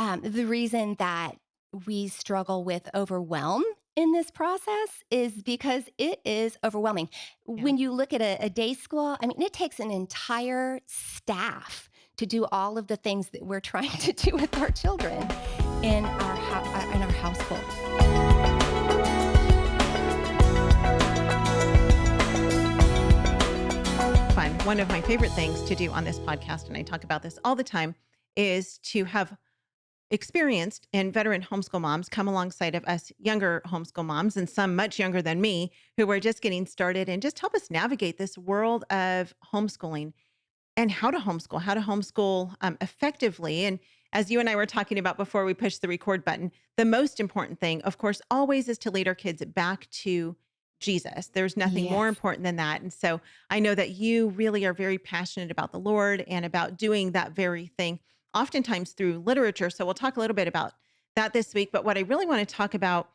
The reason that we struggle with overwhelm in this process is because it is overwhelming. Yeah. When you look at a day school, I mean, it takes an entire staff to do all of the things that we're trying to do with our children in our household. Fun. One of my favorite things to do on this podcast, and I talk about this all the time, is to have experienced and veteran homeschool moms come alongside of us younger homeschool moms and some much younger than me who are just getting started and just help us navigate this world of homeschooling and how to homeschool effectively. And as you and I were talking about before we pushed the record button, the most important thing, of course, always is to lead our kids back to Jesus. There's nothing more Yes. important than that. And so I know that you really are very passionate about the Lord and about doing that very thing, oftentimes through literature. So we'll talk a little bit about that this week. But what I really want to talk about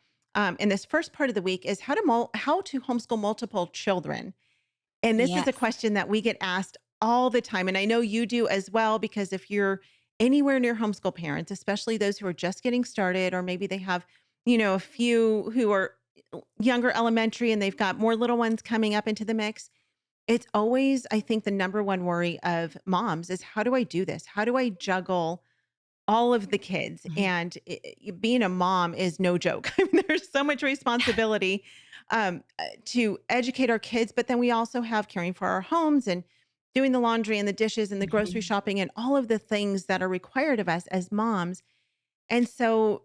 in this first part of the week is how to homeschool multiple children. And this is a Yes. question that we get asked all the time. And I know you do as well, because if you're anywhere near homeschool parents, especially those who are just getting started, or maybe they have, a few who are younger elementary and they've got more little ones coming up into the mix, it's always, I think, the number one worry of moms is, how do I do this? How do I juggle all of the kids? Mhm. And being a mom is no joke. I mean, there's so much responsibility to educate our kids, but then we also have caring for our homes and doing the laundry and the dishes and the grocery Mhm. shopping and all of the things that are required of us as moms. And so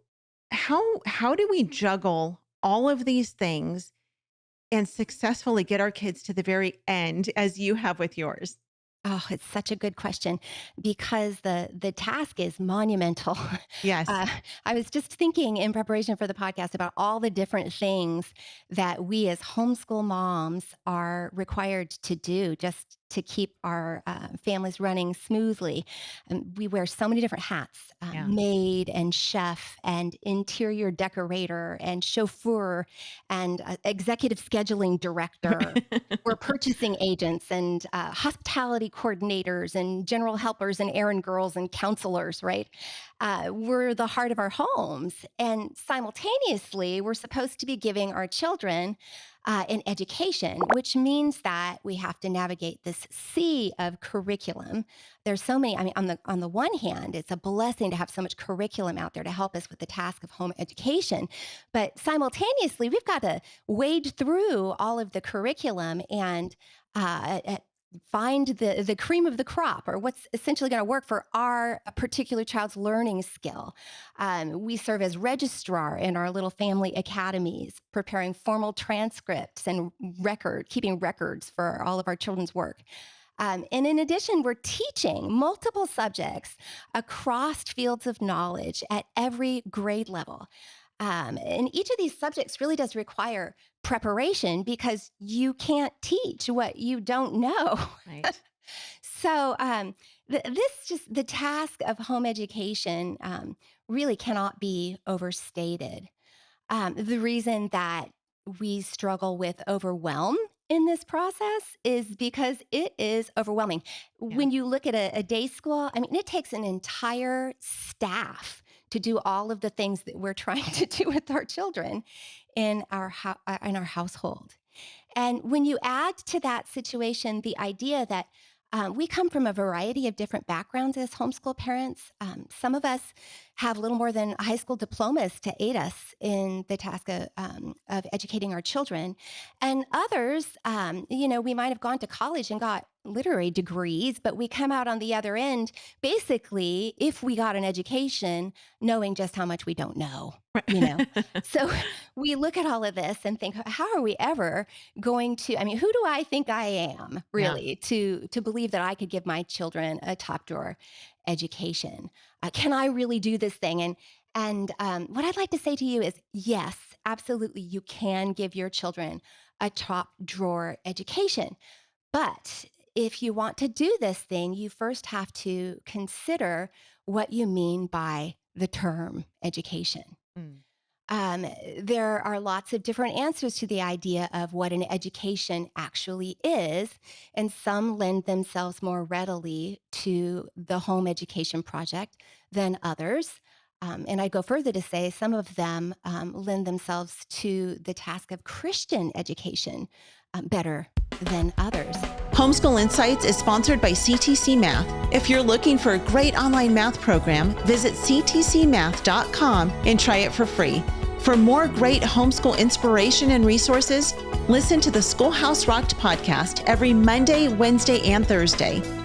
how do we juggle all of these things and successfully get our kids to the very end as you have with yours? Oh, it's such a good question because the task is monumental. Yes. Uh, I was just thinking in preparation for the podcast about all the different things that we as homeschool moms are required to do just to keep our families running smoothly. And we wear so many different hats: Yeah. maid and chef and interior decorator and chauffeur and executive scheduling director. We're purchasing agents and hospitality coordinators and general helpers and errand girls and counselors, right? We're the heart of our homes. And simultaneously, we're supposed to be giving our children an education, which means that we have to navigate this sea of curriculum. There's so many. I mean, on the one hand, it's a blessing to have so much curriculum out there to help us with the task of home education, but simultaneously, we've got to wade through all of the curriculum and find the cream of the crop, or what's essentially going to work for our particular child's learning skill. We serve as registrar in our little family academies, preparing formal transcripts and keeping records for all of our children's work. And in addition, we're teaching multiple subjects across fields of knowledge at every grade level. And each of these subjects really does require preparation because you can't teach what you don't know. Right. So, the task of home education really cannot be overstated. The reason that we struggle with overwhelm in this process is because it is overwhelming. Yeah. When you look at a day school, I mean, it takes an entire staff to do all of the things that we're trying to do with our children in our household. And when you add to that situation the idea that we come from a variety of different backgrounds as homeschool parents. Some of us have little more than high school diplomas to aid us in the task of educating our children. And others, we might have gone to college and got literary degrees, but we come out on the other end, basically, if we got an education, knowing just how much we don't know. You know, Right. so we look at all of this and think, how are we ever going to, I mean, who do I think I am Yeah. really to believe that I could give my children a top drawer education? Can I really do this thing? And what I'd like to say to you is, yes, absolutely, you can give your children a top drawer education. But if you want to do this thing, you first have to consider what you mean by the term education. Mm. Um, there are lots of different answers to the idea of what an education actually is, and some lend themselves more readily to the home education project than others. And I go further to say some of them lend themselves to the task of Christian education better than others. Homeschool Insights is sponsored by CTC Math. If you're looking for a great online math program, visit ctcmath.com and try it for free. For more great homeschool inspiration and resources, listen to the Schoolhouse Rocked podcast every Monday, Wednesday, and Thursday.